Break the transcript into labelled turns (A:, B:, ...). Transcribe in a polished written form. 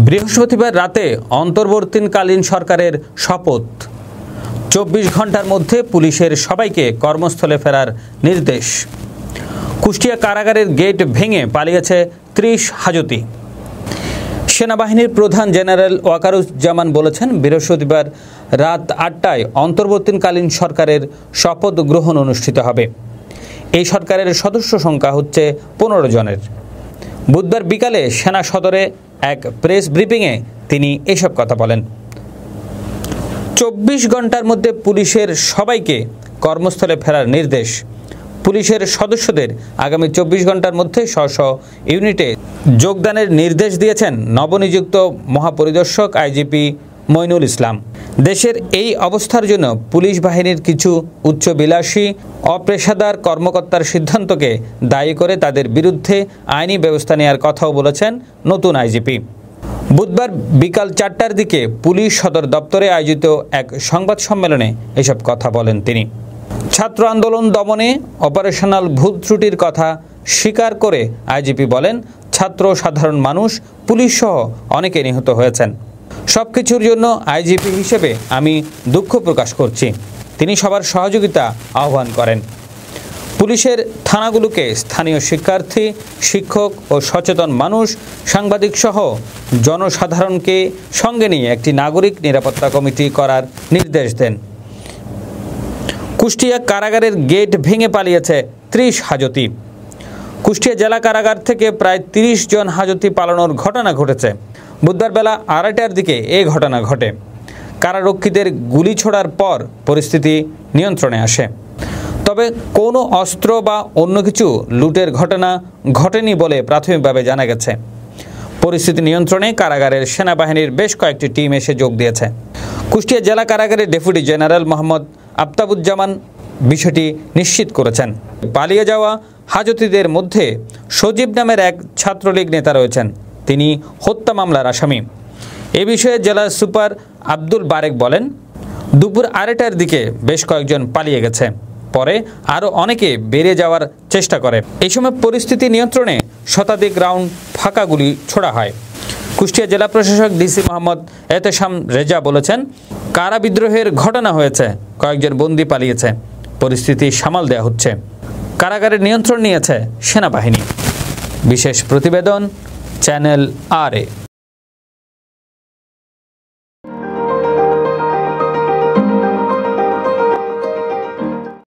A: বৃহস্পতিবার রাতে অন্তর্বর্তীকালীন সরকারের শপথ। ২৪ ঘন্টার মধ্যে পুলিশের সবাইকে কর্মস্থলে ফেরার নির্দেশ। কুষ্টিয়া কারাগারের গেট ভেঙে পালিয়েছে ৩০ হাজতি। সেনাবাহিনীর প্রধান জেনারেল ওয়াকারুজ্জামান বলেছেন, বৃহস্পতিবার রাত ৮টায় অন্তর্বর্তীকালীন সরকারের শপথ গ্রহণ অনুষ্ঠিত হবে। এই সরকারের সদস্য সংখ্যা হচ্ছে ১৫ জনের। বুধবার বিকালে সেনা সদরে এক প্রেস ব্রিফিংয়ে তিনি এসব কথা বলেন। ২৪ ঘন্টার মধ্যে পুলিশের সবাইকে কর্মস্থলে ফেরার নির্দেশ। পুলিশের সদস্যদের আগামী ২৪ ঘন্টার মধ্যে স্ব ইউনিটে যোগদানের নির্দেশ দিয়েছেন নবনিযুক্ত মহাপরিদর্শক আইজিপি মইনুল ইসলাম। দেশের এই অবস্থার জন্য পুলিশ বাহিনীর কিছু উচ্চবিলাসী অপেশাদার কর্মকর্তার সিদ্ধান্তকে দায়ী করে তাদের বিরুদ্ধে আইনি ব্যবস্থা নেওয়ার কথাও বলেছেন নতুন আইজিপি। বুধবার বিকাল ৪টার দিকে পুলিশ সদর দপ্তরে আয়োজিত এক সংবাদ সম্মেলনে এসব কথা বলেন তিনি। ছাত্র আন্দোলন দমনে অপারেশনাল ভুল ত্রুটির কথা স্বীকার করে আইজিপি বলেন, ছাত্র, সাধারণ মানুষ, পুলিশ সহ অনেকে নিহত হয়েছেন। সবকিছুর জন্য আইজিপি হিসেবে আমি দুঃখ প্রকাশ করছি। তিনি সবার সহযোগিতা আহ্বান করেন। পুলিশের থানাগুলোকে স্থানীয় শিক্ষার্থী, শিক্ষক ও সচেতন মানুষ, সাংবাদিক সহ জনসাধারণকে সঙ্গে নিয়ে একটি নাগরিক নিরাপত্তা কমিটি করার নির্দেশ দেন। কুষ্টিয়া কারাগারের গেট ভেঙে পালিয়েছে ৩০ হাজতি। কুষ্টিয়া জেলা কারাগার থেকে প্রায় ৩০ জন হাজতি পালানোর ঘটনা ঘটেছে। বুধবার বেলা ২:৩০টার দিকে এ ঘটনা ঘটে। কারারক্ষীদের গুলি ছোড়ার পর পরিস্থিতি নিয়ন্ত্রণে আসে। তবে কোনো অস্ত্র বা অন্য কিছু লুটের ঘটনা ঘটেনি বলে প্রাথমিকভাবে জানা গেছে। পরিস্থিতি নিয়ন্ত্রণে কারাগারের সেনাবাহিনীর বেশ কয়েকটি টিম এসে যোগ দিয়েছে। কুষ্টিয়া জেলা কারাগারের ডেপুটি জেনারেল মোহাম্মদ আফতাবুজ্জামান বিষয়টি নিশ্চিত করেছেন। পালিয়ে যাওয়া হাজতিদের মধ্যে সজীব নামের এক ছাত্রলীগ নেতা রয়েছেন। তিনি হত্যা মামলার আসামি। এ বিষয়ে জেলা সুপার আব্দুল বারেক বলেন, দুপুর ২:৩০টার দিকে বেশ কয়েকজন পালিয়ে গেছে। পরে আরও অনেকে বেরিয়ে যাওয়ার চেষ্টা করে। এই সময় পরিস্থিতি নিয়ন্ত্রণে শতাধিক রাউন্ড ফাঁকা গুলি ছোড়া হয়। কুষ্টিয়া জেলা প্রশাসক ডিসি মোহাম্মদ এতেশাম রেজা বলেছেন, কারা বিদ্রোহের ঘটনা হয়েছে, কয়েকজন বন্দী পালিয়েছে, পরিস্থিতি সামাল দেওয়া হচ্ছে। কারাগারের নিয়ন্ত্রণ নিয়েছে সেনাবাহিনী। বিশেষ প্রতিবেদন, চ্যানেল আরএ।